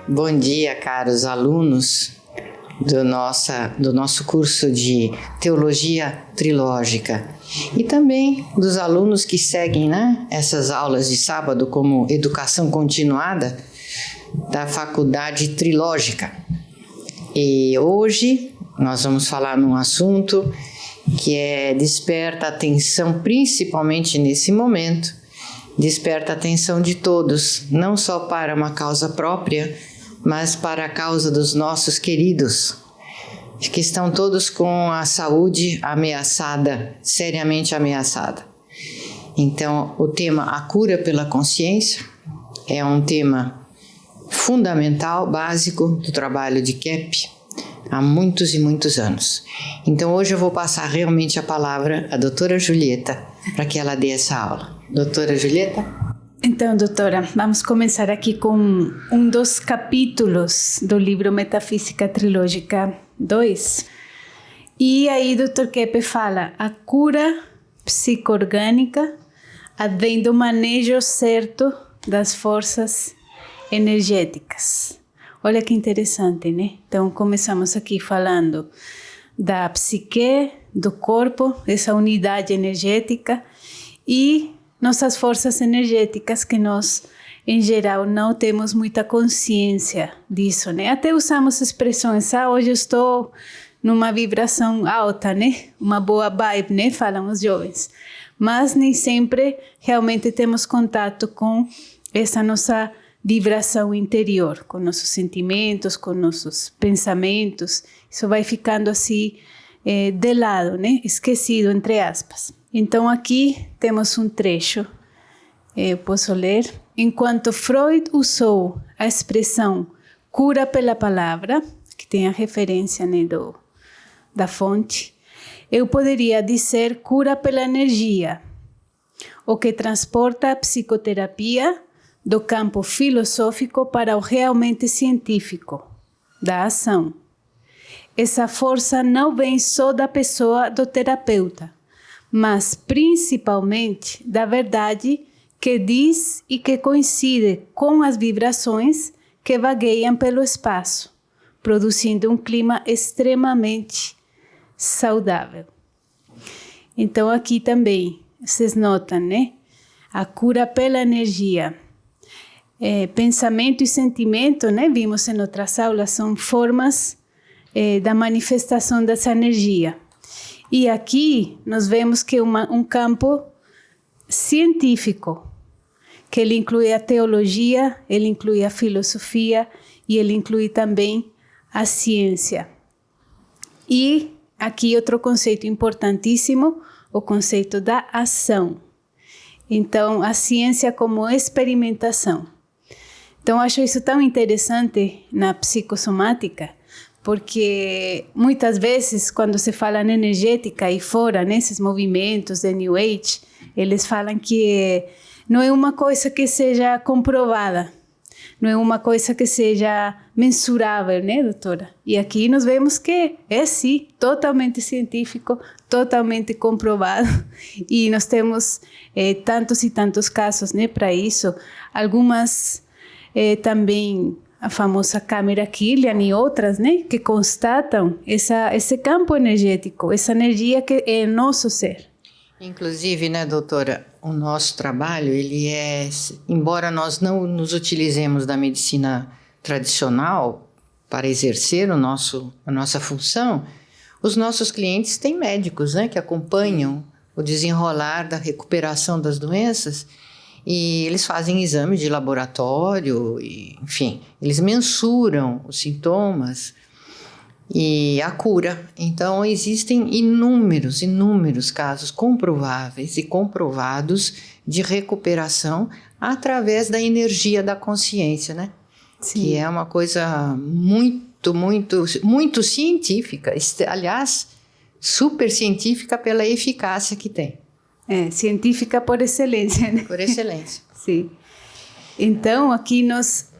Bom dia, caros alunos do nosso curso de Teologia Trilógica e também dos alunos que seguem, essas aulas de sábado como Educação Continuada da Faculdade Trilógica. E hoje nós vamos falar num assunto que desperta a atenção, principalmente nesse momento, desperta a atenção de todos, não só para uma causa própria, mas para a causa dos nossos queridos, que estão todos com a saúde ameaçada, seriamente ameaçada. Então, o tema A Cura pela Consciência é um tema fundamental, básico do trabalho de Keppe há muitos e muitos anos. Então, hoje eu vou passar realmente a palavra à doutora Julieta para que ela dê essa aula. Doutora Julieta? Então, doutora, vamos começar aqui com um dos capítulos do livro Metafísica Trilógica 2. E aí, doutor Keppe fala a cura psicoorgânica advém do manejo certo das forças energéticas. Olha que interessante, né? Então, começamos aqui falando da psique, do corpo, essa unidade energética e nossas forças energéticas que nós, em geral, não temos muita consciência disso, né? Até usamos expressões, hoje eu estou numa vibração alta, né? Uma boa vibe, né? Falam os jovens. Mas nem sempre realmente temos contato com essa nossa vibração interior, com nossos sentimentos, com nossos pensamentos. Isso vai ficando assim de lado, né? Esquecido, entre aspas. Então, aqui temos um trecho, eu posso ler. Enquanto Freud usou a expressão cura pela palavra, que tem a referência, né, da fonte, eu poderia dizer cura pela energia, o que transporta a psicoterapia do campo filosófico para o realmente científico, da ação. Essa força não vem só da pessoa do terapeuta, mas principalmente da verdade que diz e que coincide com as vibrações que vagueiam pelo espaço, produzindo um clima extremamente saudável. Então aqui também, vocês notam, né? A cura pela energia. Pensamento e sentimento, né? Vimos em outras aulas, são formas da manifestação dessa energia. E aqui nós vemos que um campo científico, que ele inclui a teologia, ele inclui a filosofia e ele inclui também a ciência. E aqui outro conceito importantíssimo, o conceito da ação. Então, a ciência como experimentação. Então, acho isso tão interessante na psicossomática, porque muitas vezes, quando se fala na energética e fora, nesses movimentos de New Age, eles falam que não é uma coisa que seja comprovada, não é uma coisa que seja mensurável, né, doutora? E aqui nós vemos que sim, totalmente científico, totalmente comprovado, e nós temos tantos e tantos casos, né, para isso. Algumas também a famosa câmera Kirlian e outras, né, que constatam esse campo energético, essa energia que é nosso ser. Inclusive, né, doutora, o nosso trabalho, ele embora nós não nos utilizemos da medicina tradicional para exercer a nossa função, os nossos clientes têm médicos, né, que acompanham o desenrolar da recuperação das doenças. E eles fazem exame de laboratório, enfim, eles mensuram os sintomas e a cura. Então, existem inúmeros casos comprováveis e comprovados de recuperação através da energia da consciência, né? Sim. Que é uma coisa muito científica, aliás, super científica pela eficácia que tem. Científica por excelência, né? Por excelência. Sim. Então, aqui nós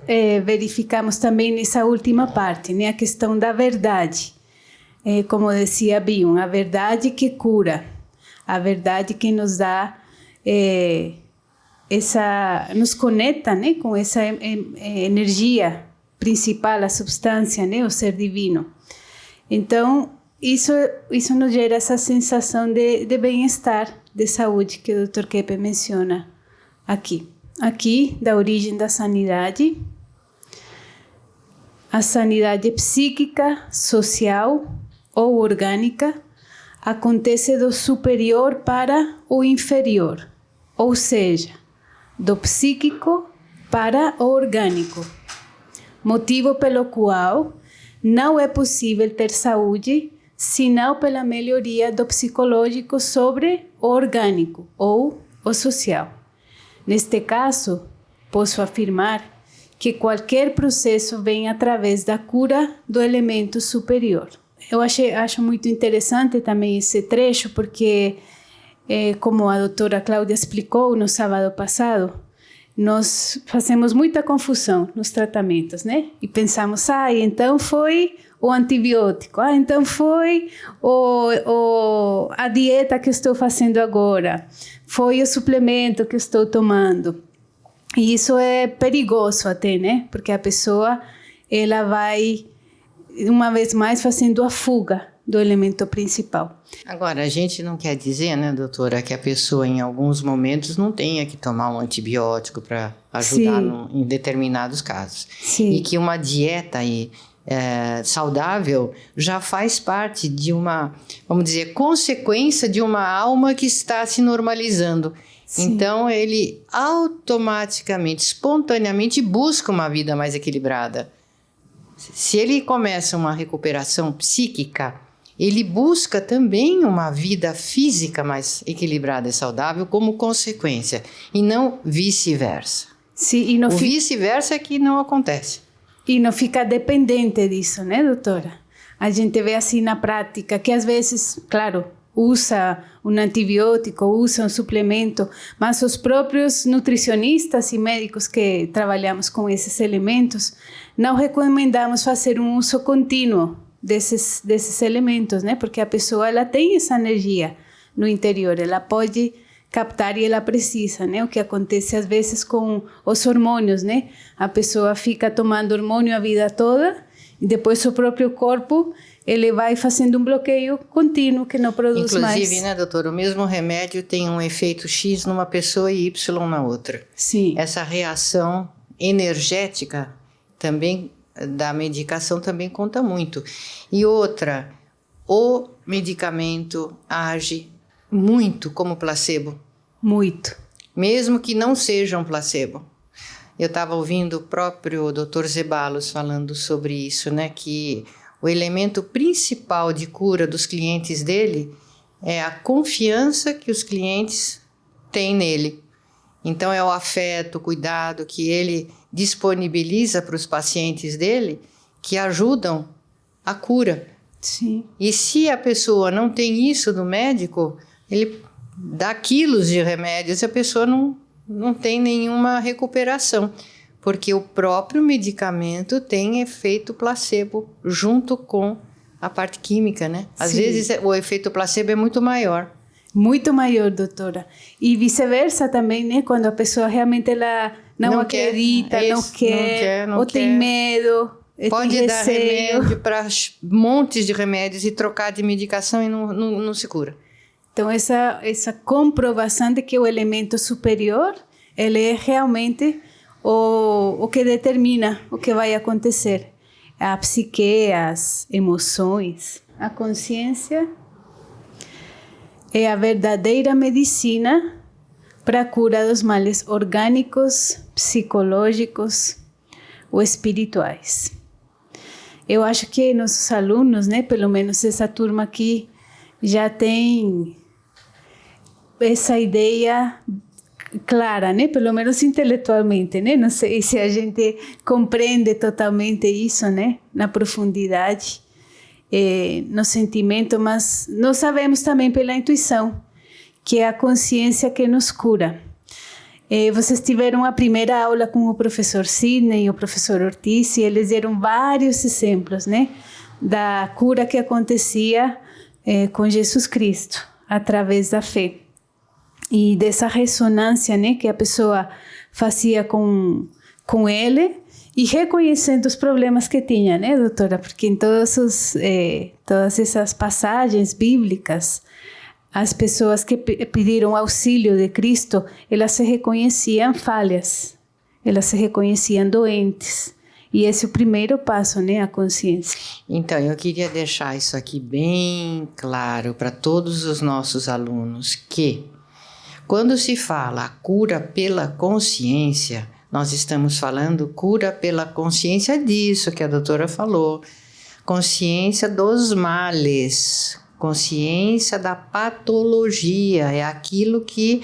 verificamos também nessa última parte, né, a questão da verdade. Como dizia Bion, a verdade que cura, a verdade que nos dá nos conecta, né, com essa energia principal, a substância, né? O ser divino. Então, isso nos gera essa sensação de bem-estar, de saúde que o Dr. Keppe menciona aqui. Aqui, da origem da sanidade, a sanidade psíquica, social ou orgânica acontece do superior para o inferior, ou seja, do psíquico para o orgânico, motivo pelo qual não é possível ter saúde senão pela melhoria do psicológico sobre o orgânico ou o social. Neste caso, posso afirmar que qualquer processo vem através da cura do elemento superior. Eu acho muito interessante também esse trecho, porque, como a doutora Cláudia explicou no sábado passado, nós fazemos muita confusão nos tratamentos, né? E pensamos, então foi o antibiótico, então foi a dieta que estou fazendo agora, foi o suplemento que estou tomando. E isso é perigoso até, né? Porque a pessoa, ela vai, uma vez mais, fazendo a fuga do elemento principal. Agora, a gente não quer dizer, né, doutora, que a pessoa em alguns momentos não tenha que tomar um antibiótico para ajudar em determinados casos. Sim. E que uma dieta saudável já faz parte de uma, vamos dizer, consequência de uma alma que está se normalizando. Sim. Então, ele automaticamente, espontaneamente busca uma vida mais equilibrada. Se ele começa uma recuperação psíquica, ele busca também uma vida física mais equilibrada e saudável como consequência, e não vice-versa. Sim, o vice-versa é que não acontece. E não fica dependente disso, né, doutora? A gente vê assim na prática, que às vezes, claro, usa um antibiótico, usa um suplemento, mas os próprios nutricionistas e médicos que trabalhamos com esses elementos, não recomendamos fazer um uso contínuo desses elementos, né? Porque a pessoa, ela tem essa energia no interior, ela pode captar e ela precisa, né? O que acontece às vezes com os hormônios, né? A pessoa fica tomando hormônio a vida toda e depois o próprio corpo, ele vai fazendo um bloqueio contínuo que não produz mais. Inclusive, né, doutor, o mesmo remédio tem um efeito X numa pessoa e Y na outra. Sim. Essa reação energética também da medicação também conta muito. E outra, o medicamento age muito como placebo. Muito. Mesmo que não seja um placebo. Eu estava ouvindo o próprio Dr. Zeballos falando sobre isso, né? Que o elemento principal de cura dos clientes dele é a confiança que os clientes têm nele. Então, é o afeto, o cuidado que ele disponibiliza para os pacientes dele que ajudam a cura. Sim. E se a pessoa não tem isso do médico, ele dá quilos de remédios e a pessoa não tem nenhuma recuperação, porque o próprio medicamento tem efeito placebo junto com a parte química, né? Às Sim. vezes o efeito placebo é muito maior. Muito maior, doutora. E vice-versa também, né? Quando a pessoa realmente ela não acredita, não quer, ou tem medo, pode tem dar remédio para montes de remédios e trocar de medicação e não se cura. Então, essa comprovação de que o elemento superior, ele é realmente o que determina o que vai acontecer. A psique, as emoções, a consciência é a verdadeira medicina para a cura dos males orgânicos, psicológicos ou espirituais. Eu acho que nossos alunos, né, pelo menos essa turma aqui, já tem essa ideia clara, né? Pelo menos intelectualmente, né? Não sei se a gente compreende totalmente isso, né? Na profundidade, no sentimento, mas nós sabemos também pela intuição, que é a consciência que nos cura. Vocês tiveram a primeira aula com o professor Sidney e o professor Ortiz, e eles deram vários exemplos, né? Da cura que acontecia com Jesus Cristo, através da fé. E dessa ressonância, né, que a pessoa fazia com com ele e reconhecendo os problemas que tinha, né, doutora? Porque em todas essas passagens bíblicas, as pessoas que pediram auxílio de Cristo, elas se reconheciam falhas, elas se reconheciam doentes. E esse é o primeiro passo, né, a consciência. Então, eu queria deixar isso aqui bem claro para todos os nossos alunos, que quando se fala cura pela consciência, nós estamos falando cura pela consciência disso que a doutora falou, consciência dos males, consciência da patologia, é aquilo que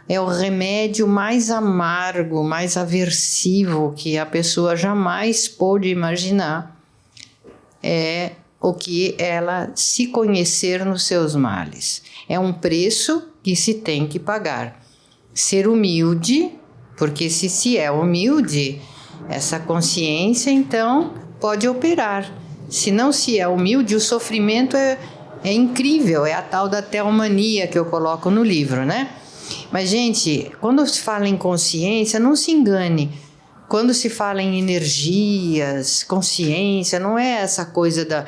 é o remédio mais amargo, mais aversivo que a pessoa jamais pôde imaginar. É o que ela se conhecer nos seus males. É um preço que se tem que pagar. Ser humilde, porque se é humilde, essa consciência, então, pode operar. Se não se é humilde, o sofrimento é incrível, é a tal da teomania que eu coloco no livro, né? Mas, gente, quando se fala em consciência, não se engane. Quando se fala em energias, consciência, não é essa coisa da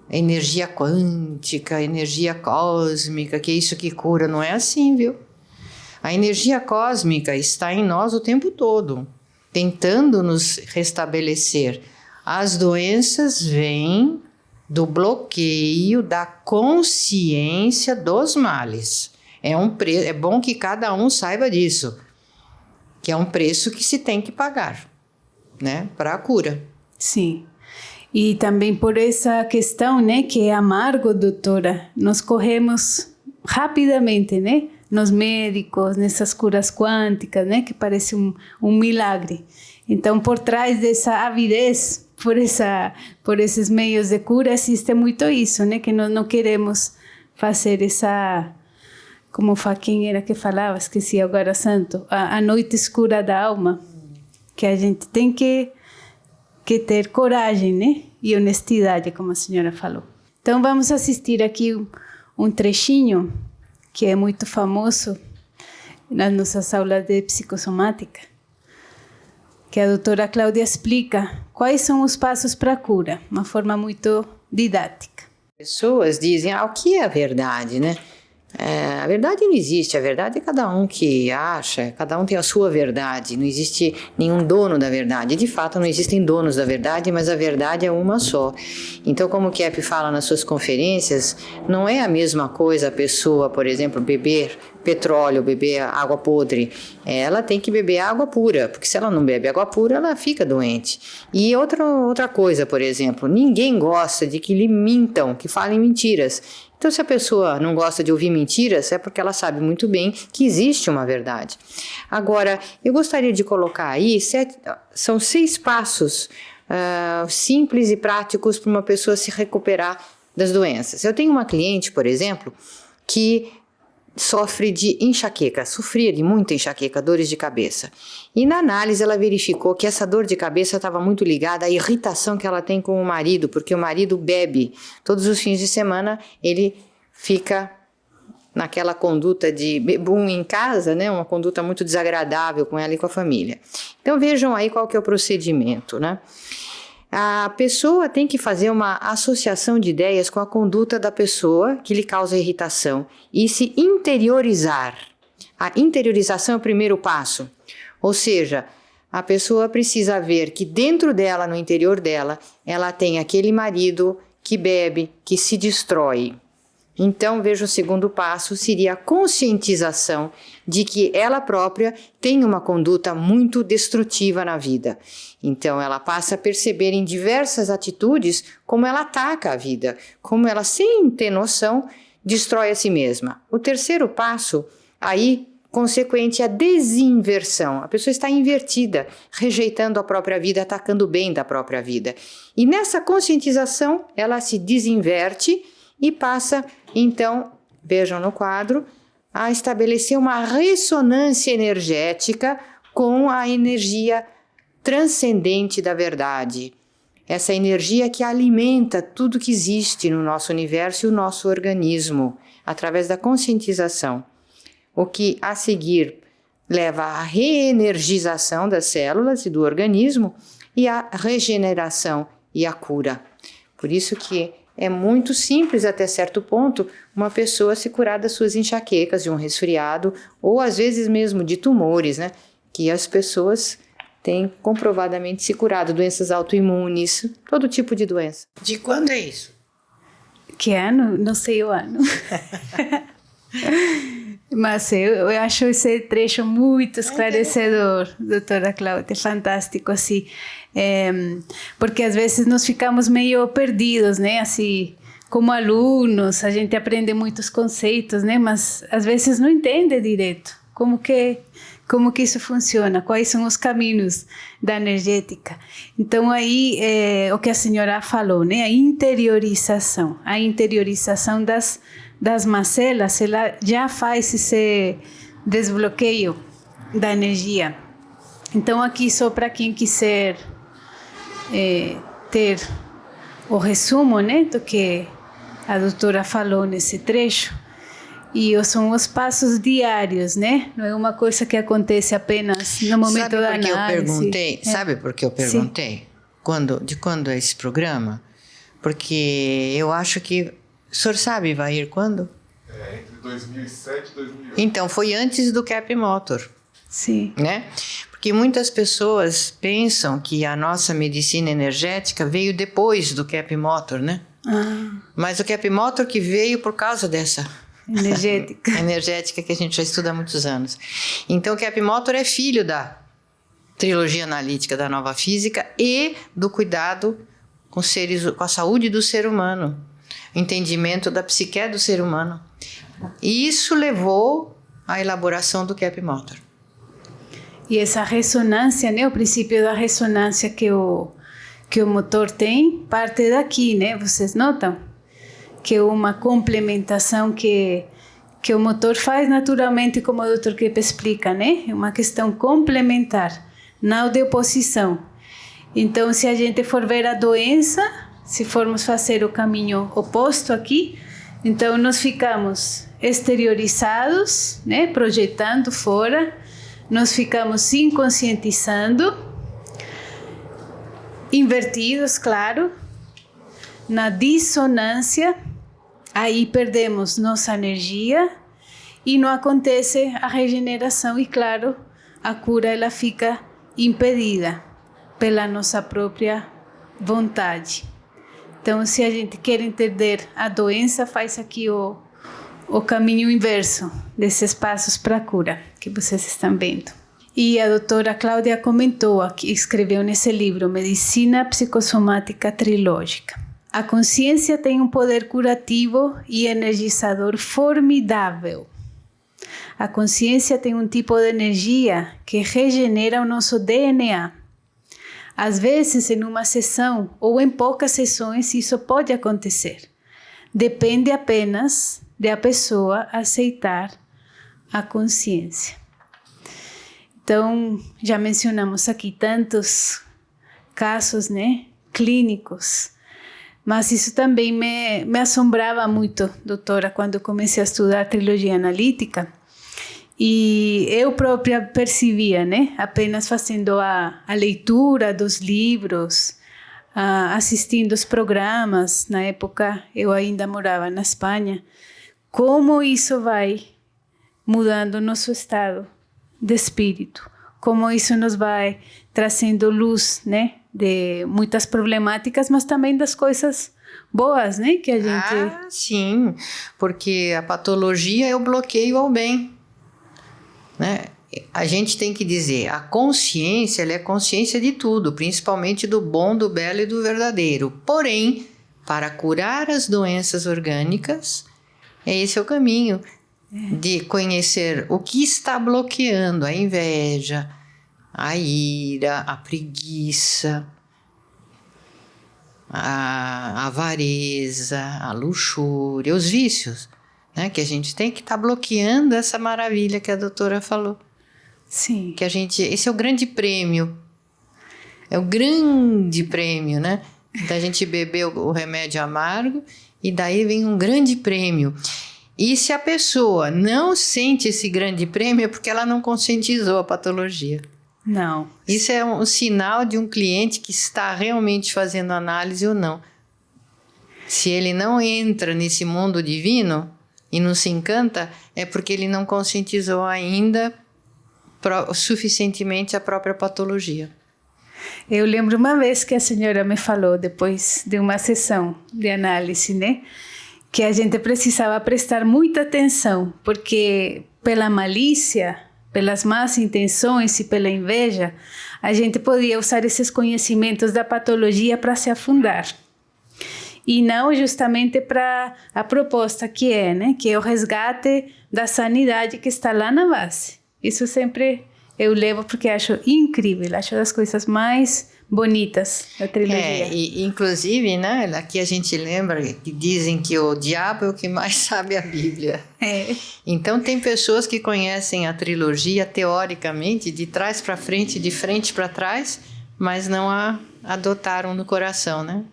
energia quântica, energia cósmica, que é isso que cura, não é assim, viu? A energia cósmica está em nós o tempo todo, tentando nos restabelecer. As doenças vêm do bloqueio da consciência dos males. É bom que cada um saiba disso, que é um preço que se tem que pagar, né, para a cura. Sim. E também por essa questão, né, que é amargo, doutora, nós corremos rapidamente, né, nos médicos, nessas curas quânticas, né, que parece um milagre. Então, por trás dessa avidez, por esses meios de cura, existe muito isso, né, que nós não queremos fazer essa... Como quem era que falava, esqueci agora santo, a noite escura da alma, que a gente tem que ter coragem, né? E honestidade, como a senhora falou. Então vamos assistir aqui um trechinho que é muito famoso nas nossas aulas de psicossomática, que a doutora Cláudia explica quais são os passos para a cura, uma forma muito didática. Pessoas dizem, o que é a verdade, né? A verdade não existe, a verdade é cada um que acha, cada um tem a sua verdade, não existe nenhum dono da verdade. De fato, não existem donos da verdade, mas a verdade é uma só. Então, como o Keppe fala nas suas conferências, não é a mesma coisa a pessoa, por exemplo, beber petróleo, beber água podre. Ela tem que beber água pura, porque se ela não bebe água pura, ela fica doente. E outra coisa, por exemplo, ninguém gosta de que lhe mintam, que falem mentiras. Então, se a pessoa não gosta de ouvir mentiras, é porque ela sabe muito bem que existe uma verdade. Agora, eu gostaria de colocar aí, são 6 passos simples e práticos para uma pessoa se recuperar das doenças. Eu tenho uma cliente, por exemplo, que sofria de muita enxaqueca, dores de cabeça. E na análise ela verificou que essa dor de cabeça estava muito ligada à irritação que ela tem com o marido, porque o marido bebe. Todos os fins de semana ele fica naquela conduta de bebum em casa, né? Uma conduta muito desagradável com ela e com a família. Então vejam aí qual que é o procedimento, né? A pessoa tem que fazer uma associação de ideias com a conduta da pessoa que lhe causa irritação e se interiorizar. A interiorização é o primeiro passo. Ou seja, a pessoa precisa ver que dentro dela, no interior dela, ela tem aquele marido que bebe, que se destrói. Então, veja, o segundo passo seria a conscientização de que ela própria tem uma conduta muito destrutiva na vida. Então, ela passa a perceber em diversas atitudes como ela ataca a vida, como ela, sem ter noção, destrói a si mesma. O terceiro passo, aí, consequente à desinversão. A pessoa está invertida, rejeitando a própria vida, atacando o bem da própria vida. E nessa conscientização, ela se desinverte e passa, então, vejam no quadro, a estabelecer uma ressonância energética com a energia transcendente da verdade. Essa energia que alimenta tudo que existe no nosso universo e o nosso organismo, através da conscientização. O que a seguir leva à reenergização das células e do organismo e à regeneração e à cura. Por isso que é muito simples até certo ponto uma pessoa se curar das suas enxaquecas, de um resfriado ou às vezes mesmo de tumores, né? Que as pessoas têm comprovadamente se curado, doenças autoimunes, todo tipo de doença. De quando é isso? Que ano? Não sei o ano. Mas eu acho esse trecho muito esclarecedor, doutora Cláudia, é fantástico, assim, porque às vezes nós ficamos meio perdidos, né, assim, como alunos, a gente aprende muitos conceitos, né, mas às vezes não entende direito como que isso funciona, quais são os caminhos da energética. Então aí o que a senhora falou, né, a interiorização das macelas, ela já faz esse desbloqueio da energia. Então aqui só para quem quiser ter o resumo, né, do que a doutora falou nesse trecho, e são os passos diários, né? Não é uma coisa que acontece apenas no momento da análise. Sabe por que eu perguntei? De quando é esse programa? Porque eu acho que... O senhor sabe, vai ir quando? Entre 2007 e 2008. Então, foi antes do Cap Motor. Sim. Né? Porque muitas pessoas pensam que a nossa medicina energética veio depois do Cap Motor, né? Mas o Cap Motor que veio por causa dessa... energética que a gente já estuda há muitos anos. Então, o Cap Motor é filho da trilogia analítica da Nova Física e do cuidado com a saúde do ser humano. Entendimento da psique do ser humano. E isso levou à elaboração do Cap Motor. E essa ressonância, né, o princípio da ressonância que o motor tem, parte daqui, né? Vocês notam? Que é uma complementação que o motor faz naturalmente, como o Dr. Keppe explica, né? É uma questão complementar, não de oposição. Então, se a gente for ver a doença, se formos fazer o caminho oposto aqui, então nós ficamos exteriorizados, né, projetando fora, nós ficamos inconscientizando, invertidos, claro, na dissonância, aí perdemos nossa energia e não acontece a regeneração e, claro, a cura ela fica impedida pela nossa própria vontade. Então, se a gente quer entender a doença, faz aqui o caminho inverso desses passos para a cura que vocês estão vendo. E a doutora Cláudia comentou aqui, escreveu nesse livro, Medicina Psicossomática Trilógica. A consciência tem um poder curativo e energizador formidável. A consciência tem um tipo de energia que regenera o nosso DNA. Às vezes, em uma sessão ou em poucas sessões, isso pode acontecer. Depende apenas de a pessoa aceitar a consciência. Então, já mencionamos aqui tantos casos, né, clínicos, mas isso também me assombrava muito, doutora, quando eu comecei a estudar trilogia analítica. E eu própria percebia, né, apenas fazendo a leitura dos livros, assistindo os programas, na época eu ainda morava na Espanha, como isso vai mudando nosso estado de espírito, como isso nos vai trazendo luz, né, de muitas problemáticas, mas também das coisas boas, né, que a gente... Sim, porque a patologia é o bloqueio ao bem. Né? A gente tem que dizer, a consciência, ela é consciência de tudo, principalmente do bom, do belo e do verdadeiro. Porém, para curar as doenças orgânicas, esse é o caminho de conhecer o que está bloqueando a inveja, a ira, a preguiça, a avareza, a luxúria, os vícios. Né, que a gente tem que estar bloqueando essa maravilha que a doutora falou. Sim. Que esse é o grande prêmio. É o grande prêmio, né? Então a gente bebeu o remédio amargo e daí vem um grande prêmio. E se a pessoa não sente esse grande prêmio, é porque ela não conscientizou a patologia. Não. Isso é um sinal de um cliente que está realmente fazendo análise ou não. Se ele não entra nesse mundo divino e não se encanta, é porque ele não conscientizou ainda suficientemente a própria patologia. Eu lembro uma vez que a senhora me falou, depois de uma sessão de análise, né? Que a gente precisava prestar muita atenção, porque pela malícia, pelas más intenções e pela inveja, a gente podia usar esses conhecimentos da patologia para se afundar. E não justamente para a proposta que é, né? Que é o resgate da sanidade que está lá na base. Isso sempre eu levo porque acho incrível, acho das coisas mais bonitas da trilogia. E inclusive, né, aqui a gente lembra que dizem que o diabo é o que mais sabe a Bíblia. Então tem pessoas que conhecem a trilogia teoricamente, de trás para frente, de frente para trás, mas não a adotaram no coração, né?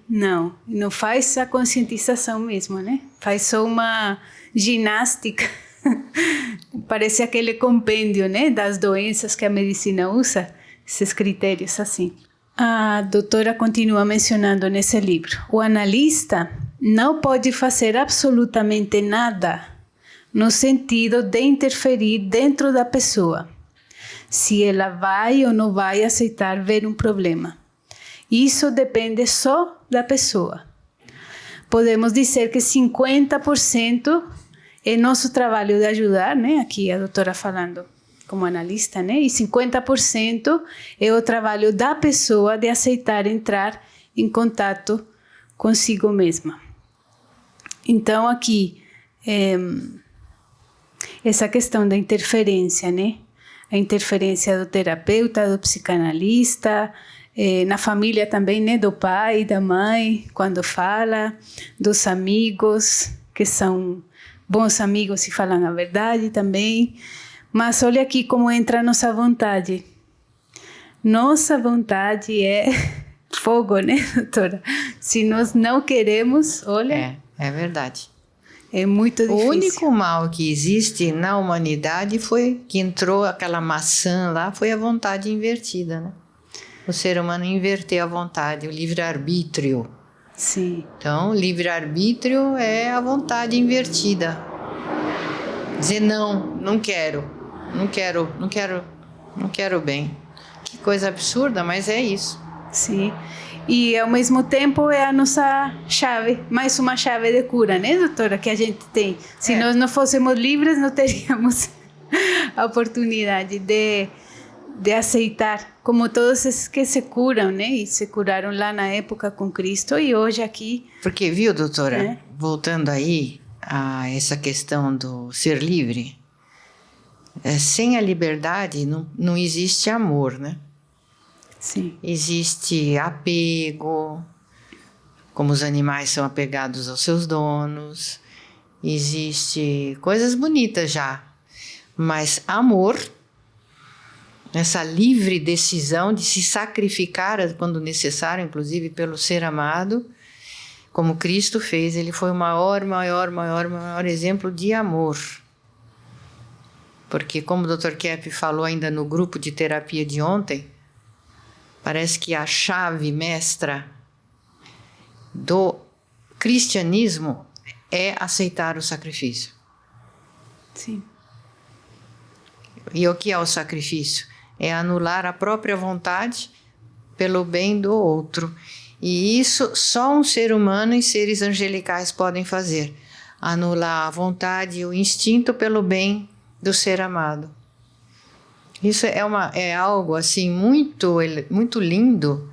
Não faz a conscientização mesmo, né? Faz só uma ginástica. Parece aquele compêndio, né, das doenças que a medicina usa, esses critérios assim. A doutora continua mencionando nesse livro: o analista não pode fazer absolutamente nada no sentido de interferir dentro da pessoa, se ela vai ou não vai aceitar ver um problema. Isso depende só da pessoa. Podemos dizer que 50% é nosso trabalho de ajudar, né? Aqui a doutora falando como analista, né? E 50% é o trabalho da pessoa de aceitar entrar em contato consigo mesma. Então, aqui, essa questão da interferência, né? A interferência do terapeuta, do psicanalista, na família também, né? Do pai, da mãe, quando fala, dos amigos, que são bons amigos e falam a verdade também. Mas olha aqui como entra a nossa vontade. Nossa vontade é fogo, né, doutora? Se nós não queremos, olha... É verdade. É muito difícil. O único mal que existe na humanidade foi que entrou aquela maçã lá, foi a vontade invertida, né? O ser humano inverteu a vontade, o livre-arbítrio. Sim. Então, livre-arbítrio é a vontade invertida. Dizer não quero bem. Que coisa absurda, mas é isso. Sim. E ao mesmo tempo é a nossa chave, mais uma chave de cura, né, doutora, que a gente tem. Se nós não fôssemos livres, não teríamos a oportunidade de aceitar, como todos esses que se curam, né, e se curaram lá na época com Cristo e hoje aqui. Porque, viu, doutora, voltando aí a essa questão do ser livre, sem a liberdade não existe amor, né? Sim. Existe apego, como os animais são apegados aos seus donos, existe coisas bonitas já, mas amor, essa livre decisão de se sacrificar quando necessário, inclusive pelo ser amado, como Cristo fez, ele foi o maior exemplo de amor. Porque, como o Dr. Kepp falou ainda no grupo de terapia de ontem, parece que a chave mestra do cristianismo é aceitar o sacrifício. Sim. E o que é o sacrifício? É anular a própria vontade pelo bem do outro. E isso só um ser humano e seres angelicais podem fazer. Anular a vontade e o instinto pelo bem do ser amado. Isso é algo assim muito lindo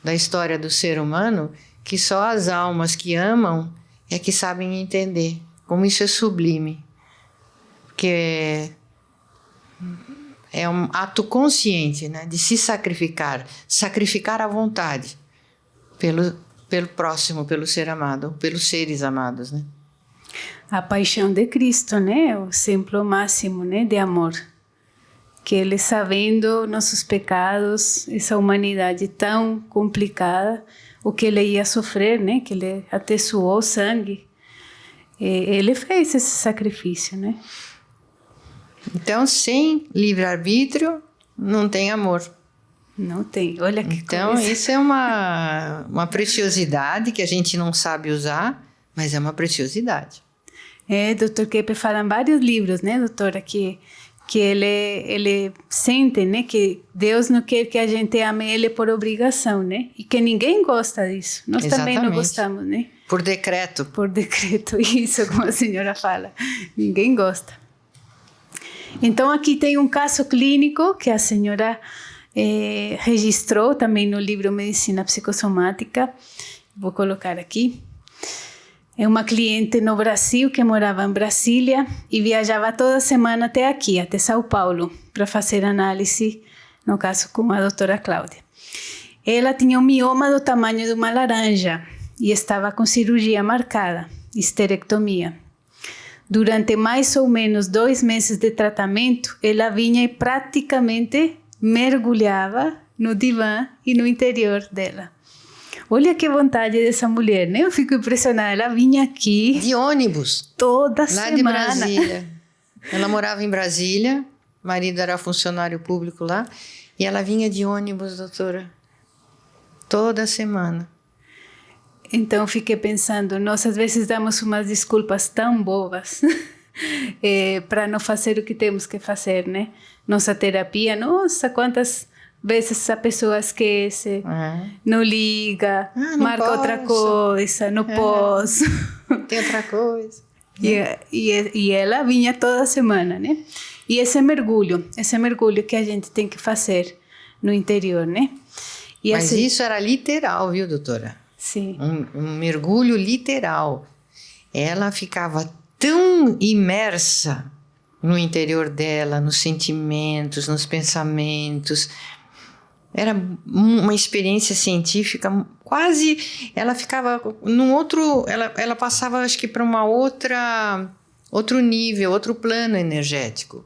da história do ser humano, que só as almas que amam é que sabem entender como isso é sublime. Porque é um ato consciente, né, de se sacrificar a vontade pelo próximo, pelo ser amado, pelos seres amados, né? A paixão de Cristo, né, o exemplo máximo, né, de amor. Que ele, sabendo nossos pecados, essa humanidade tão complicada, o que ele ia sofrer, né, que ele até suou sangue, ele fez esse sacrifício, né? Então, sem livre-arbítrio, não tem amor. Não tem, olha que então, coisa. Isso é uma preciosidade que a gente não sabe usar, mas é uma preciosidade. Dr. Keppe fala em vários livros, né, doutora, que ele sente, né, que Deus não quer que a gente ame ele por obrigação, né, e que ninguém gosta disso. Nós também não gostamos, né? Por decreto. Por decreto, isso, como a senhora fala. Ninguém gosta. Então, aqui tem um caso clínico que a senhora registrou também no livro Medicina Psicossomática. Vou colocar aqui. É uma cliente no Brasil que morava em Brasília e viajava toda semana até aqui, até São Paulo, para fazer análise, no caso com a doutora Cláudia. Ela tinha um mioma do tamanho de uma laranja e estava com cirurgia marcada, histerectomia. Durante mais ou menos 2 meses de tratamento, ela vinha e praticamente mergulhava no divã e no interior dela. Olha que vontade dessa mulher, né? Eu fico impressionada. Ela vinha aqui... De ônibus. Toda semana. Lá de Brasília. Ela morava em Brasília, o marido era funcionário público lá, e ela vinha de ônibus, doutora, toda semana. Então, fiquei pensando, nós às vezes damos umas desculpas tão bobas para não fazer o que temos que fazer, né? Nossa terapia, nossa, quantas vezes a pessoa esquece, não liga, marca posso. Outra coisa, não posso. Tem outra coisa. E ela vinha toda semana, né? E esse mergulho que a gente tem que fazer no interior, né? E mas isso era literal, viu, doutora? Sim. Um mergulho literal. Ela ficava tão imersa no interior dela, nos sentimentos, nos pensamentos. Era uma experiência científica quase... Ela ficava num outro... Ela passava, acho que, para outro nível, outro plano energético.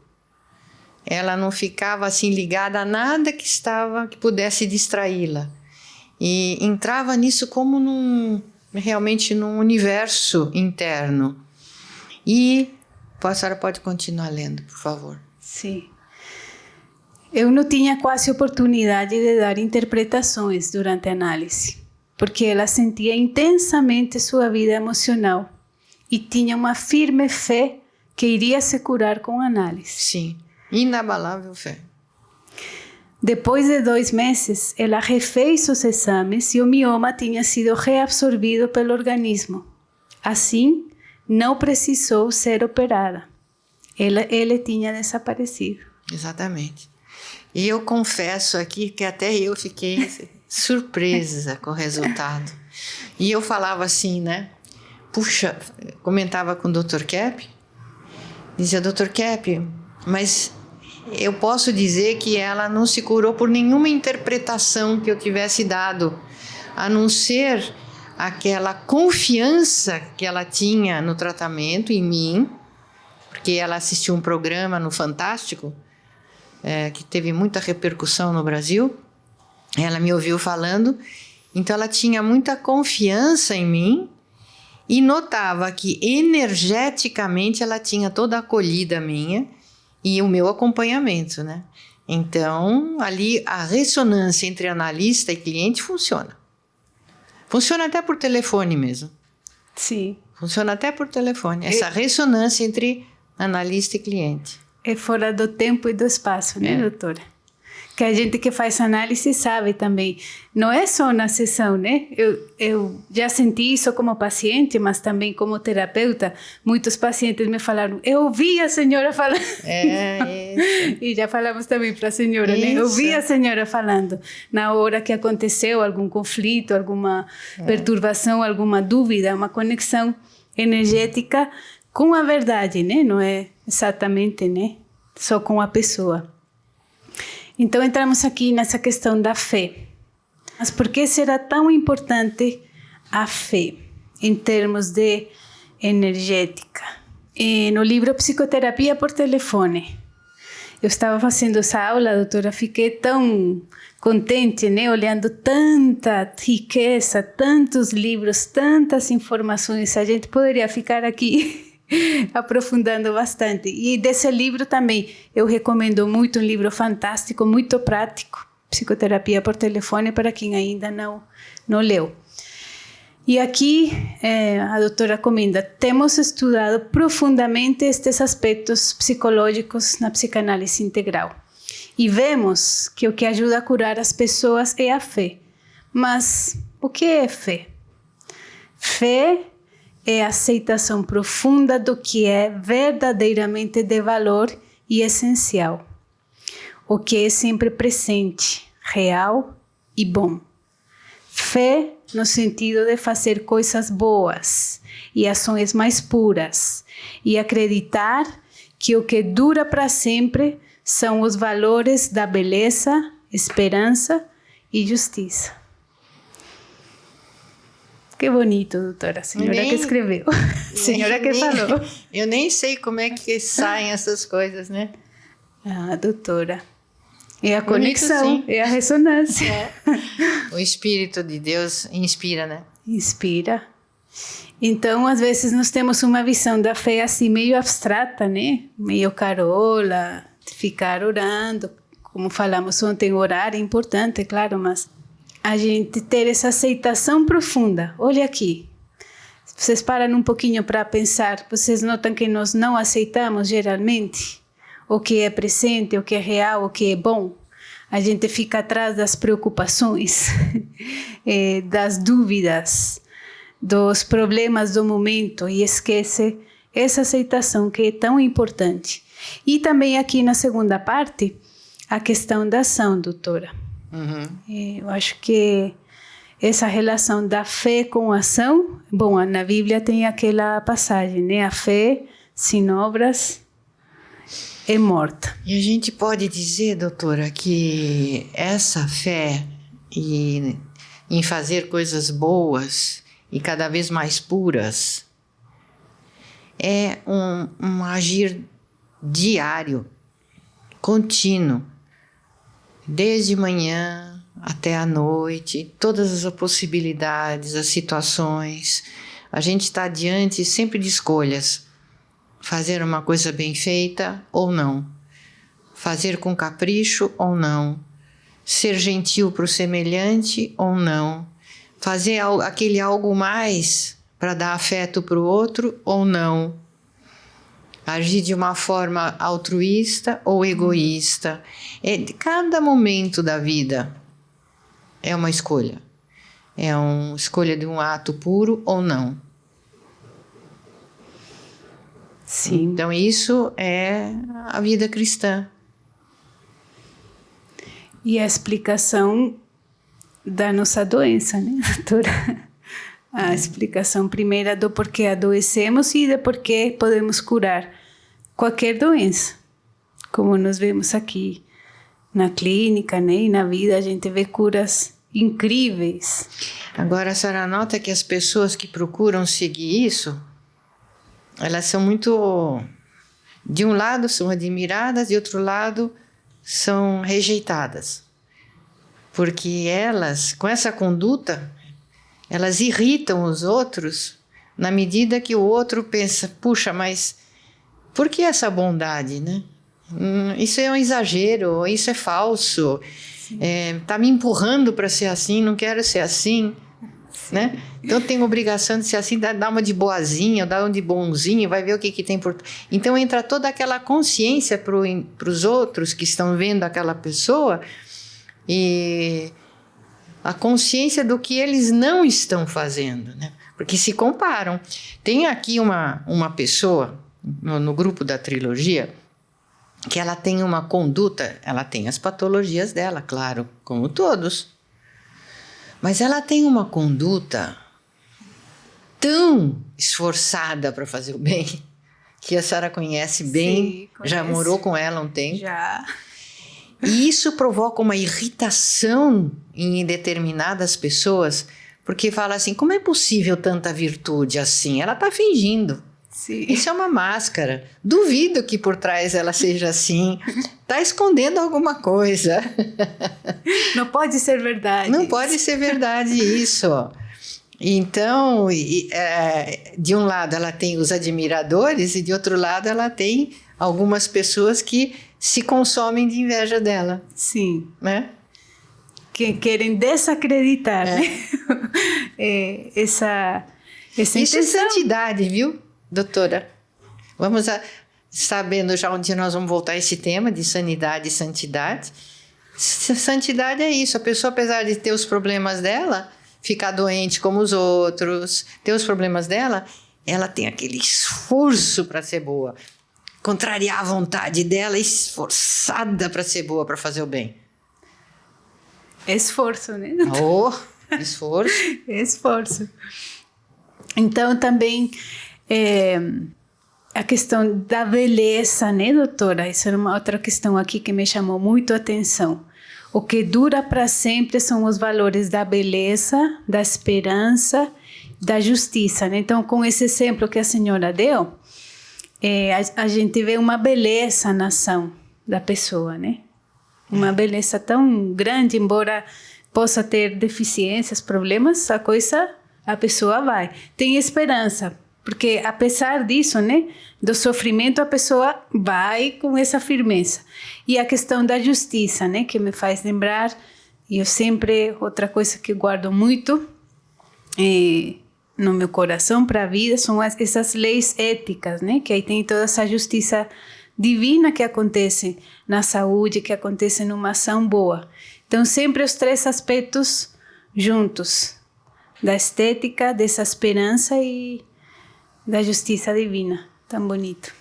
Ela não ficava assim ligada a nada que pudesse distraí-la. E entrava nisso como realmente num universo interno. E a senhora pode continuar lendo, por favor. Sim. Eu não tinha quase oportunidade de dar interpretações durante a análise, porque ela sentia intensamente sua vida emocional e tinha uma firme fé que iria se curar com a análise. Sim, inabalável fé. Depois de 2 meses, ela refez os exames e o mioma tinha sido reabsorvido pelo organismo. Assim, não precisou ser operada. Ele tinha desaparecido. Exatamente. E eu confesso aqui que até eu fiquei surpresa com o resultado. E eu falava assim, né? Puxa, comentava com o Dr. Keppe, dizia, Dr. Keppe, mas eu posso dizer que ela não se curou por nenhuma interpretação que eu tivesse dado, a não ser aquela confiança que ela tinha no tratamento, em mim, porque ela assistiu um programa no Fantástico, que teve muita repercussão no Brasil. Ela me ouviu falando, então ela tinha muita confiança em mim e notava que energeticamente ela tinha toda a acolhida minha e o meu acompanhamento, né? Então, ali a ressonância entre analista e cliente funciona. Funciona até por telefone mesmo. Sim. Funciona até por telefone. Essa ressonância entre analista e cliente. É fora do tempo e do espaço, né, doutora? Que a gente que faz análise sabe também. Não é só na sessão, né? Eu já senti isso como paciente, mas também como terapeuta. Muitos pacientes me falaram, eu ouvi a senhora falando. Isso. E já falamos também para a senhora, né? Eu ouvi a senhora falando. Na hora que aconteceu algum conflito, alguma perturbação, alguma dúvida, uma conexão energética com a verdade, né? Não é exatamente, né? Só com a pessoa. Então, entramos aqui nessa questão da fé. Mas por que será tão importante a fé em termos de energética? No livro Psicoterapia por Telefone, eu estava fazendo essa aula, doutora, fiquei tão contente, né? Olhando tanta riqueza, tantos livros, tantas informações. A gente poderia ficar aqui aprofundando bastante. E desse livro também, eu recomendo muito, um livro fantástico, muito prático, Psicoterapia por Telefone, para quem ainda não leu. E aqui a doutora comenta: temos estudado profundamente estes aspectos psicológicos na psicanálise integral e vemos que o que ajuda a curar as pessoas é a fé. Mas o que é fé? Fé é a aceitação profunda do que é verdadeiramente de valor e essencial, o que é sempre presente, real e bom. Fé no sentido de fazer coisas boas e ações mais puras, e acreditar que o que dura para sempre são os valores da beleza, esperança e justiça. Que bonito, doutora. A senhora que escreveu. A senhora que falou. Eu nem sei como é que saem essas coisas, né? Ah, doutora. É a conexão, é a ressonância. É. O Espírito de Deus inspira, né? Inspira. Então, às vezes, nós temos uma visão da fé assim, meio abstrata, né? Meio carola, ficar orando. Como falamos ontem, orar é importante, claro, mas a gente ter essa aceitação profunda. Olha aqui. Vocês param um pouquinho para pensar, vocês notam que nós não aceitamos geralmente o que é presente, o que é real, o que é bom. A gente fica atrás das preocupações, das dúvidas, dos problemas do momento e esquece essa aceitação que é tão importante. E também aqui na segunda parte, a questão da ação, doutora. Uhum. Eu acho que essa relação da fé com a ação, bom, na Bíblia tem aquela passagem, né? A fé sem obras é morta. E a gente pode dizer, doutora, que essa fé em fazer coisas boas e cada vez mais puras é um agir diário, contínuo, desde manhã até a noite, todas as possibilidades, as situações. A gente está diante sempre de escolhas. Fazer uma coisa bem feita ou não. Fazer com capricho ou não. Ser gentil para o semelhante ou não. Fazer aquele algo mais para dar afeto para o outro ou não. Agir de uma forma altruísta ou egoísta. Cada momento da vida é uma escolha. É uma escolha de um ato puro ou não. Sim. Então isso é a vida cristã. E a explicação da nossa doença, né, doutora? A explicação primeira do porquê adoecemos e de porquê podemos curar qualquer doença. Como nós vemos aqui na clínica, né, e na vida, a gente vê curas incríveis. Agora, a senhora nota que as pessoas que procuram seguir isso, elas são muito... De um lado são admiradas, de outro lado são rejeitadas. Porque elas, com essa conduta, elas irritam os outros na medida que o outro pensa, puxa, mas por que essa bondade, né? Isso é um exagero, isso é falso, tá me empurrando para ser assim, não quero ser assim. Né? Então tem obrigação de ser assim, dar uma de boazinha, dar uma de bonzinho, vai ver o que tem por... Então entra toda aquela consciência para os outros que estão vendo aquela pessoa e a consciência do que eles não estão fazendo, né? Porque se comparam. Tem aqui uma pessoa no grupo da trilogia que ela tem uma conduta, ela tem as patologias dela, claro, como todos. Mas ela tem uma conduta tão esforçada para fazer o bem, que a senhora conhece bem, sim, já morou com ela um tempo. Já. E isso provoca uma irritação em determinadas pessoas, porque fala assim, como é possível tanta virtude assim? Ela está fingindo. Sim. Isso é uma máscara. Duvido que por trás ela seja assim. Está escondendo alguma coisa. Não pode ser verdade. Não pode ser verdade isso. Então, de um lado ela tem os admiradores e de outro lado ela tem algumas pessoas que se consomem de inveja dela. Sim. Né? Que querem desacreditar, né? Essa Isso intenção. é santidade, viu, doutora? Vamos sabendo já onde nós vamos voltar a esse tema de sanidade e santidade. Santidade é isso. A pessoa, apesar de ter os problemas dela, ficar doente como os outros, ter os problemas dela, ela tem aquele esforço para ser boa. Contrariar a vontade dela, esforçada para ser boa, para fazer o bem. Esforço, né? Oh, esforço. Esforço. Então, também a questão da beleza, né, doutora? Essa é uma outra questão aqui que me chamou muito a atenção. O que dura para sempre são os valores da beleza, da esperança, da justiça, né? Então, com esse exemplo que a senhora deu, a gente vê uma beleza na ação da pessoa, né? Uma beleza tão grande, embora possa ter deficiências, problemas, a pessoa vai. Tem esperança, porque apesar disso, né, do sofrimento, a pessoa vai com essa firmeza. E a questão da justiça, né, que me faz lembrar, e eu sempre, outra coisa que guardo muito no meu coração para a vida, são essas leis éticas, né, que aí tem toda essa justiça divina que acontece na saúde, que acontece numa ação boa. Então, sempre os três aspectos juntos, da estética, dessa esperança e da justiça divina, tão bonito.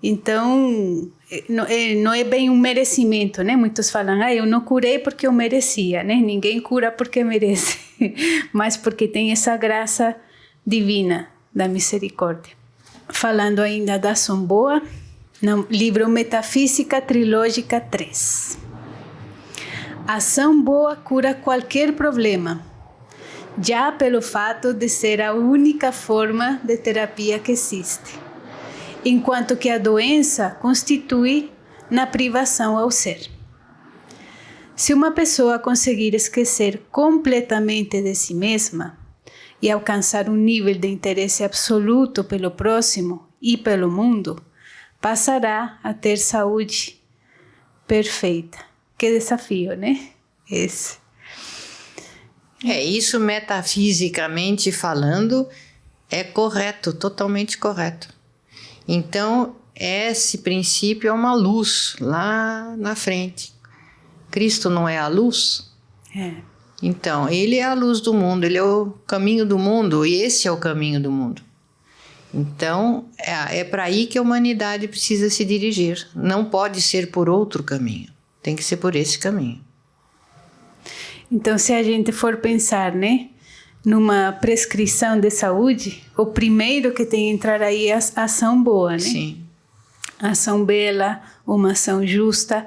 Então, não é bem um merecimento, né? Muitos falam, eu não curei porque eu merecia, né? Ninguém cura porque merece, mas porque tem essa graça divina da misericórdia. Falando ainda da ação boa, no livro Metafísica Trilógica 3. A ação boa cura qualquer problema, já pelo fato de ser a única forma de terapia que existe, enquanto que a doença constitui na privação ao ser. Se uma pessoa conseguir esquecer completamente de si mesma e alcançar um nível de interesse absoluto pelo próximo e pelo mundo, passará a ter saúde perfeita. Que desafio, né? Esse. Isso metafisicamente falando é correto, totalmente correto. Então, esse princípio é uma luz lá na frente. Cristo não é a luz? Então, ele é a luz do mundo, ele é o caminho do mundo, e esse é o caminho do mundo. Então, é para aí que a humanidade precisa se dirigir. Não pode ser por outro caminho, tem que ser por esse caminho. Então, se a gente for pensar, né, numa prescrição de saúde, o primeiro que tem que entrar aí é a ação boa, né? Sim. A ação bela, uma ação justa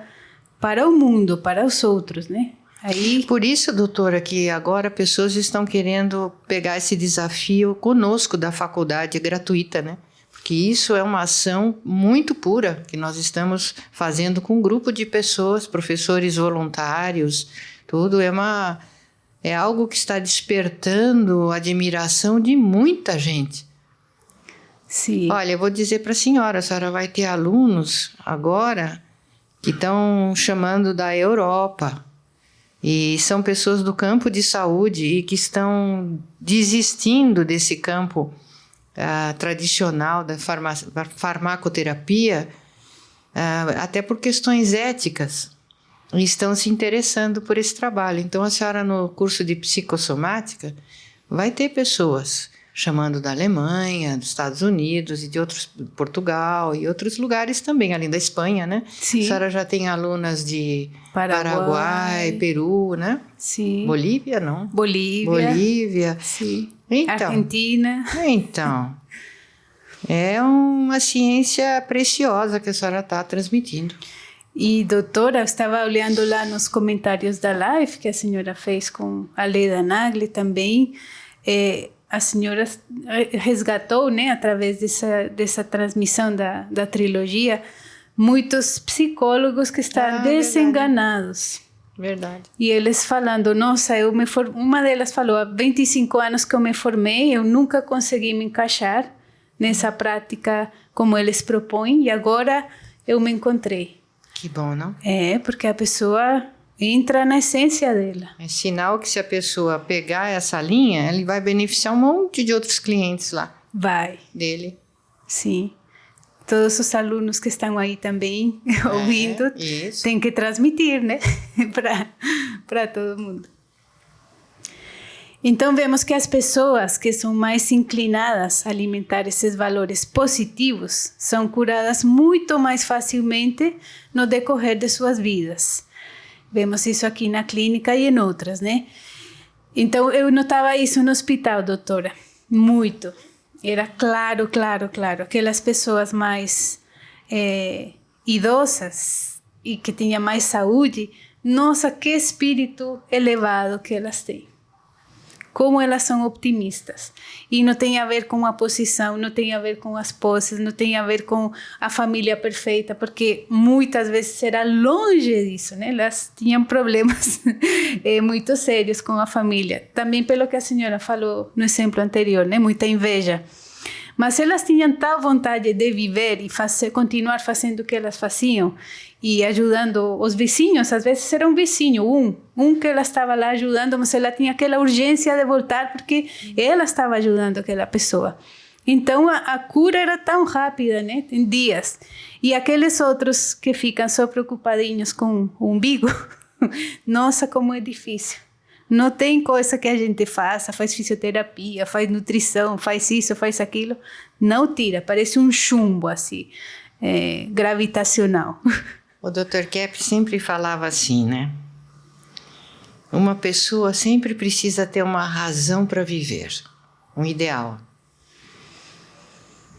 para o mundo, para os outros, né? Aí... Por isso, doutora, que agora pessoas estão querendo pegar esse desafio conosco da faculdade gratuita, né? Porque isso é uma ação muito pura que nós estamos fazendo com um grupo de pessoas, professores voluntários, tudo é algo que está despertando a admiração de muita gente. Sim. Olha, eu vou dizer para a senhora vai ter alunos agora que estão chamando da Europa. E são pessoas do campo de saúde e que estão desistindo desse campo tradicional da farmacoterapia, até por questões éticas, e estão se interessando por esse trabalho. Então, a senhora, no curso de psicossomática, vai ter pessoas chamando da Alemanha, dos Estados Unidos e de outros, Portugal e outros lugares também, além da Espanha, né? Sim. A senhora já tem alunas de Paraguai, Peru, né? Sim. Bolívia, não? Bolívia. Sim. Então, Argentina. Então, é uma ciência preciosa que a senhora está transmitindo. E, doutora, eu estava olhando lá nos comentários da live que a senhora fez com a Leda Nagli também, a senhora resgatou, né, através dessa transmissão da trilogia, muitos psicólogos que estão desenganados. Verdade. E eles falando, nossa, uma delas falou, há 25 anos que eu me formei, eu nunca consegui me encaixar nessa prática como eles propõem, e agora eu me encontrei. Que bom, não? É, porque a pessoa entra na essência dela. É sinal que se a pessoa pegar essa linha, ele vai beneficiar um monte de outros clientes lá. Vai. Dele. Sim. Todos os alunos que estão aí também ouvindo, tem que transmitir, né? para todo mundo. Então, vemos que as pessoas que são mais inclinadas a alimentar esses valores positivos são curadas muito mais facilmente no decorrer de suas vidas. Vemos isso aqui na clínica e em outras, né? Então, eu notava isso no hospital, doutora, muito. Era claro. Aquelas pessoas mais idosas e que tinham mais saúde, nossa, que espírito elevado que elas têm. Como elas são optimistas. E não tem a ver com a posição, não tem a ver com as poses, não tem a ver com a família perfeita, porque muitas vezes era longe disso, né? Elas tinham problemas muito sérios com a família. Também pelo que a senhora falou no exemplo anterior, né? Muita inveja. Mas elas tinham tal vontade de viver e continuar fazendo o que elas faziam e ajudando os vizinhos. Às vezes era um vizinho, um que ela estava lá ajudando, mas ela tinha aquela urgência de voltar porque ela estava ajudando aquela pessoa. Então a cura era tão rápida, né? Em dias. E aqueles outros que ficam só preocupadinhos com o umbigo, nossa, como é difícil. Não tem coisa que a gente faça, faz fisioterapia, faz nutrição, faz isso, faz aquilo. Não tira, parece um chumbo assim, gravitacional. O Dr. Kepp sempre falava assim, né? Uma pessoa sempre precisa ter uma razão para viver, um ideal.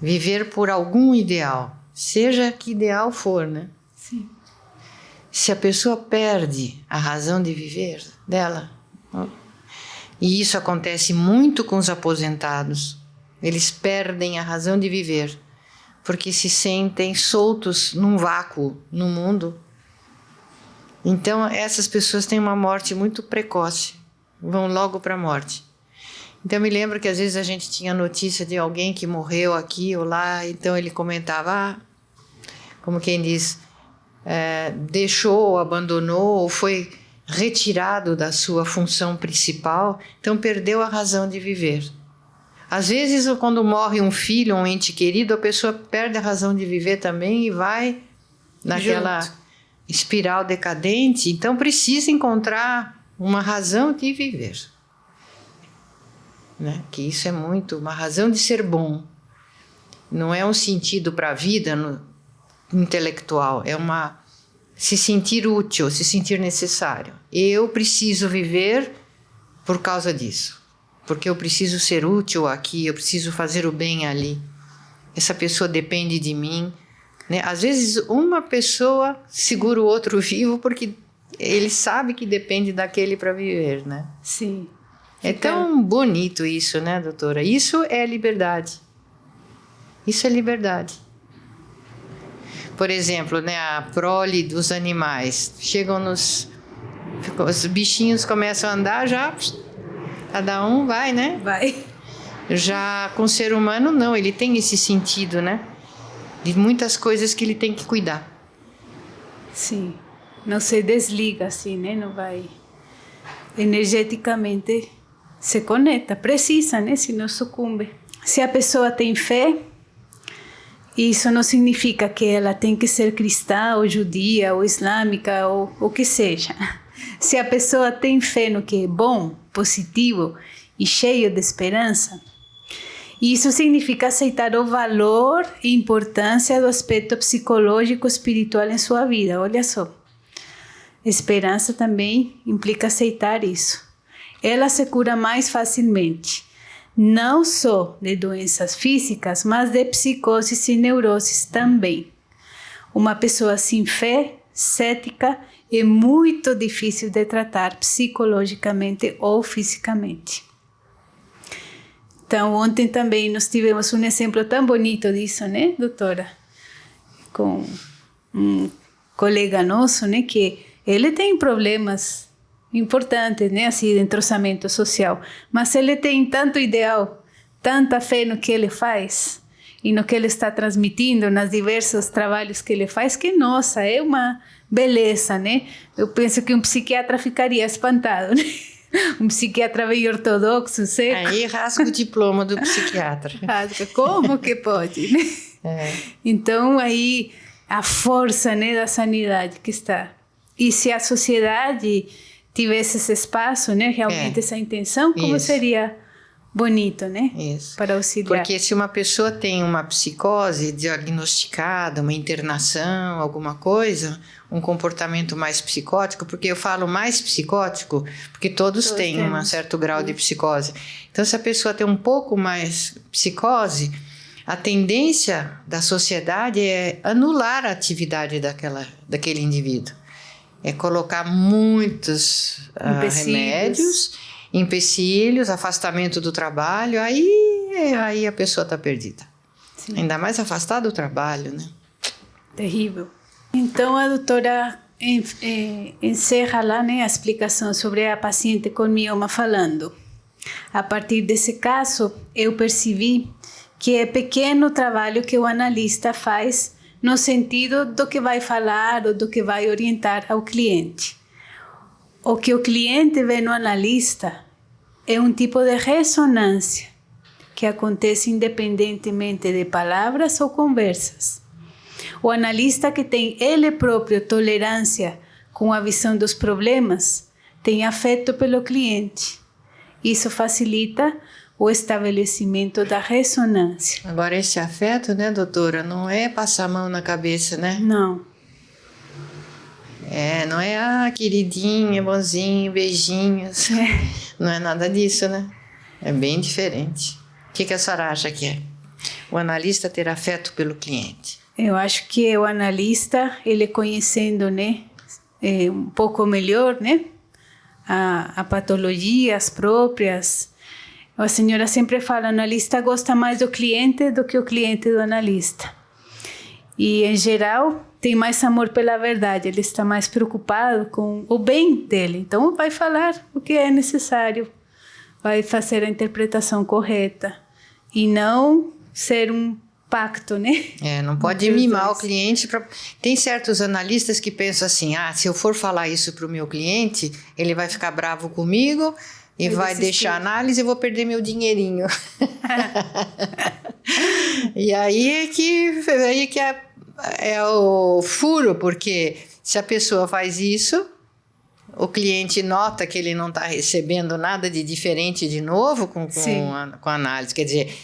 Viver por algum ideal, seja que ideal for, né? Sim. Se a pessoa perde a razão de viver dela, e isso acontece muito com os aposentados, eles perdem a razão de viver, porque se sentem soltos num vácuo no mundo. Então essas pessoas têm uma morte muito precoce, vão logo para a morte. Então eu me lembro que às vezes a gente tinha notícia de alguém que morreu aqui ou lá, então ele comentava, como quem diz, deixou, abandonou ou foi retirado da sua função principal, então perdeu a razão de viver. Às vezes, quando morre um filho, um ente querido, a pessoa perde a razão de viver também e vai naquela espiral decadente. Então, precisa encontrar uma razão de viver. Né? Que isso é muito, uma razão de ser bom. Não é um sentido para a vida intelectual, é se sentir útil, se sentir necessário. Eu preciso viver por causa disso. Porque eu preciso ser útil aqui, eu preciso fazer o bem ali. Essa pessoa depende de mim. Né? Às vezes uma pessoa segura o outro vivo porque ele sabe que depende daquele para viver. Né? Sim. É tão bonito isso, né, doutora? Isso é liberdade. Isso é liberdade. Por exemplo, né, a prole dos animais. Os bichinhos começam a andar, já cada um vai, né? Vai. Já com o ser humano, não. Ele tem esse sentido, né? De muitas coisas que ele tem que cuidar. Sim. Não se desliga assim, né? Não vai... Energeticamente se conecta. Precisa, né? Senão sucumbe. Se a pessoa tem fé... Isso não significa que ela tem que ser cristã, ou judia, ou islâmica, ou o que seja. Se a pessoa tem fé no que é bom, positivo e cheio de esperança, isso significa aceitar o valor e importância do aspecto psicológico espiritual em sua vida. Olha só. Esperança também implica aceitar isso. Ela se cura mais facilmente. Não só de doenças físicas, mas de psicoses e neuroses também. Uma pessoa sem fé, cética, é muito difícil de tratar psicologicamente ou fisicamente. Então, ontem também nós tivemos um exemplo tão bonito disso, né, doutora? Com um colega nosso, né, que ele tem problemas importantes, né, assim, de entrosamento social, mas ele tem tanto ideal, tanta fé no que ele faz e no que ele está transmitindo, nos diversos trabalhos que ele faz, que, nossa, é uma beleza, né? Eu penso que um psiquiatra ficaria espantado, né? Um psiquiatra bem ortodoxo, seco. Aí rasga o diploma do psiquiatra. Rasga, como que pode, né? É. Então, aí, a força, né, da sanidade que está. E se a sociedade tivesse esse espaço, né, realmente essa intenção, como Isso. seria bonito, né? Isso. Para auxiliar. Porque se uma pessoa tem uma psicose diagnosticada, uma internação, alguma coisa, um comportamento mais psicótico, porque eu falo mais psicótico, porque todos têm um certo grau de psicose. Então, se a pessoa tem um pouco mais psicose, a tendência da sociedade é anular a atividade daquele indivíduo. É colocar muitos remédios, empecilhos, afastamento do trabalho, aí a pessoa está perdida. Sim. Ainda mais afastada do trabalho, né? Terrível. Então, a doutora encerra lá, né, a explicação sobre a paciente com mioma falando. A partir desse caso, eu percebi que é pequeno o trabalho que o analista faz no sentido do que vai falar ou do que vai orientar ao cliente. O que o cliente vê no analista é um tipo de ressonância que acontece independentemente de palavras ou conversas. O analista que tem ele próprio tolerância com a visão dos problemas tem afeto pelo cliente. Isso facilita o estabelecimento da ressonância. Agora, esse afeto, né, doutora, não é passar a mão na cabeça, né? Não. Não é, queridinha, bonzinho, beijinhos. Não é nada disso, né? É bem diferente. O que a senhora acha que é? O analista ter afeto pelo cliente. Eu acho que o analista, ele conhecendo, né, um pouco melhor, né, a patologia, as próprias. A senhora sempre fala, o analista gosta mais do cliente do que o cliente do analista. E, em geral, tem mais amor pela verdade, ele está mais preocupado com o bem dele. Então, vai falar o que é necessário, vai fazer a interpretação correta e não ser um pacto, né? Não pode mimar o cliente. Tem certos analistas que pensam assim, se eu for falar isso para o meu cliente, ele vai ficar bravo comigo e vai deixar a análise e eu vou perder meu dinheirinho. E aí que é o furo, porque se a pessoa faz isso, o cliente nota que ele não está recebendo nada de diferente de novo com a análise. Quer dizer,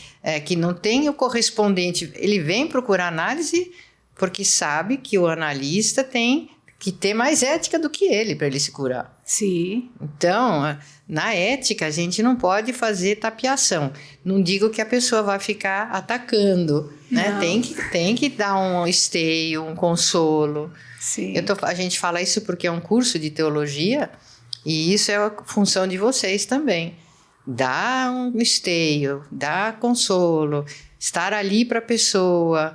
que não tem o correspondente. Ele vem procurar análise porque sabe que o analista tem que ter mais ética do que ele para ele se curar. Sim. Então, na ética, a gente não pode fazer tapeação. Não digo que a pessoa vai ficar atacando, né? Tem que dar um esteio, um consolo. Sim. A gente fala isso porque é um curso de teologia e isso é a função de vocês também. Dar um esteio, dar consolo, estar ali para a pessoa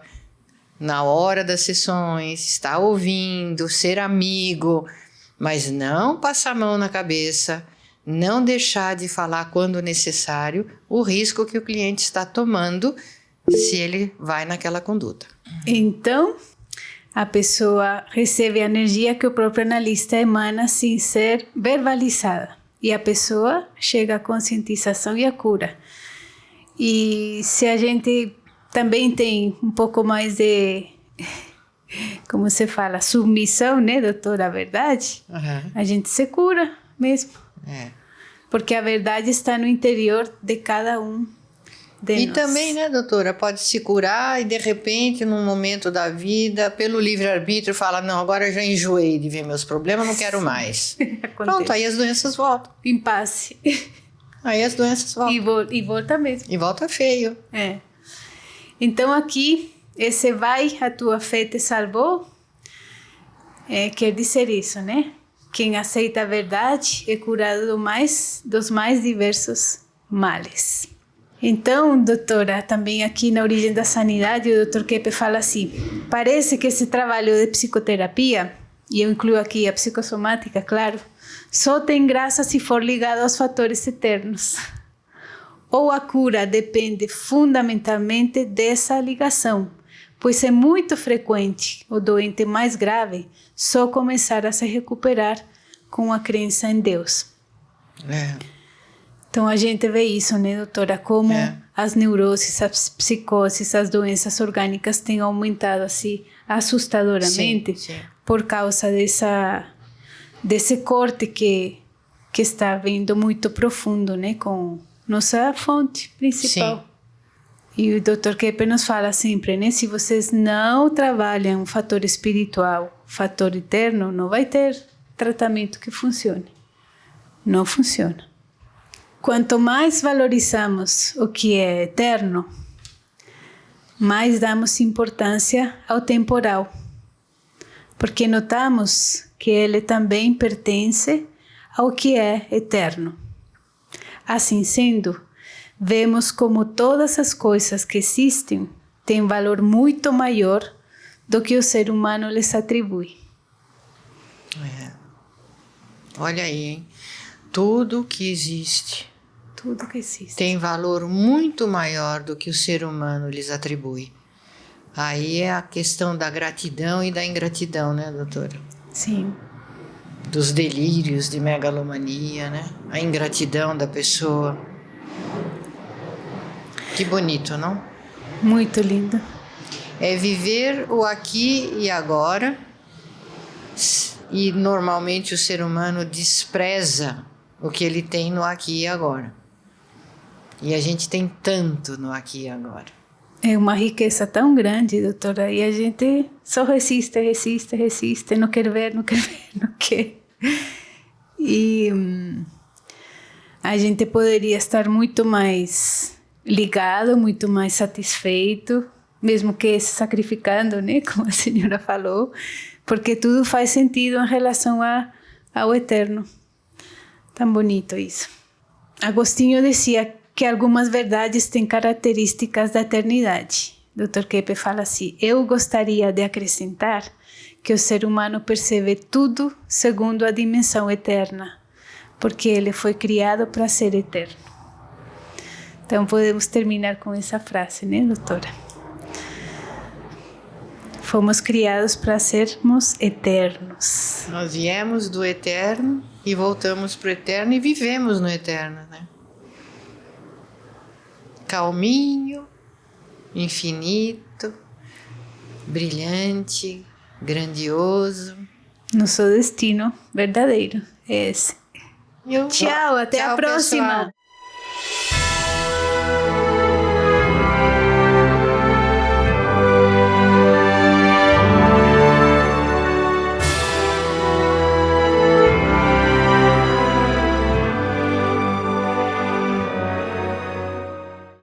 na hora das sessões, estar ouvindo, ser amigo, mas não passar a mão na cabeça, não deixar de falar quando necessário o risco que o cliente está tomando se ele vai naquela conduta. Então, a pessoa recebe a energia que o próprio analista emana sem ser verbalizada. E a pessoa chega à conscientização e à cura. E se a gente também tem um pouco mais de, como se fala, submissão, né, doutora, à verdade, a gente se cura mesmo. Porque a verdade está no interior de cada um de nós. E também, né, doutora, pode se curar e de repente, num momento da vida, pelo livre-arbítrio, fala, não, agora eu já enjoei de ver meus problemas, não quero mais. Pronto, aí as doenças voltam. Impasse. Aí as doenças voltam. E volta mesmo. E volta feio. Então aqui, esse vai, a tua fé te salvou, quer dizer isso, né? Quem aceita a verdade é curado dos mais diversos males. Então, doutora, também aqui na Origem da Sanidade, o Dr. Keppe fala assim, parece que esse trabalho de psicoterapia, e eu incluo aqui a psicossomática, claro, só tem graça se for ligado aos fatores eternos. Ou a cura depende fundamentalmente dessa ligação, pois é muito frequente o doente mais grave só começar a se recuperar com a crença em Deus. Então a gente vê isso, né, doutora? Como as neuroses, as psicoses, as doenças orgânicas têm aumentado assim assustadoramente por causa desse corte que está vindo muito profundo, né, com nossa fonte principal. Sim. E o Dr. Keppe nos fala sempre, né, se vocês não trabalham o fator espiritual, o fator eterno, não vai ter tratamento que funcione. Não funciona. Quanto mais valorizamos o que é eterno, mais damos importância ao temporal, porque notamos que ele também pertence ao que é eterno. Assim sendo, vemos como todas as coisas que existem têm valor muito maior do que o ser humano lhes atribui. Olha aí, hein? Tudo que existe tem valor muito maior do que o ser humano lhes atribui. Aí é a questão da gratidão e da ingratidão, né, doutora? Sim. Dos delírios de megalomania, né? A ingratidão da pessoa. Que bonito, não? Muito lindo. É viver o aqui e agora, e normalmente o ser humano despreza o que ele tem no aqui e agora. E a gente tem tanto no aqui e agora. É uma riqueza tão grande, doutora, e a gente só resiste, não quer ver, não quer. E a gente poderia estar muito mais ligado, muito mais satisfeito, mesmo que se sacrificando, né, como a senhora falou, porque tudo faz sentido em relação ao eterno. Tão bonito isso. Agostinho dizia que algumas verdades têm características da eternidade. Dr. Keppe fala assim, eu gostaria de acrescentar que o ser humano percebe tudo segundo a dimensão eterna, porque ele foi criado para ser eterno. Então podemos terminar com essa frase, né, doutora? Fomos criados para sermos eternos. Nós viemos do eterno e voltamos para o eterno e vivemos no eterno, né? Calminho, infinito, brilhante, grandioso. Nosso destino verdadeiro é esse. Tchau, até a próxima. Pessoal.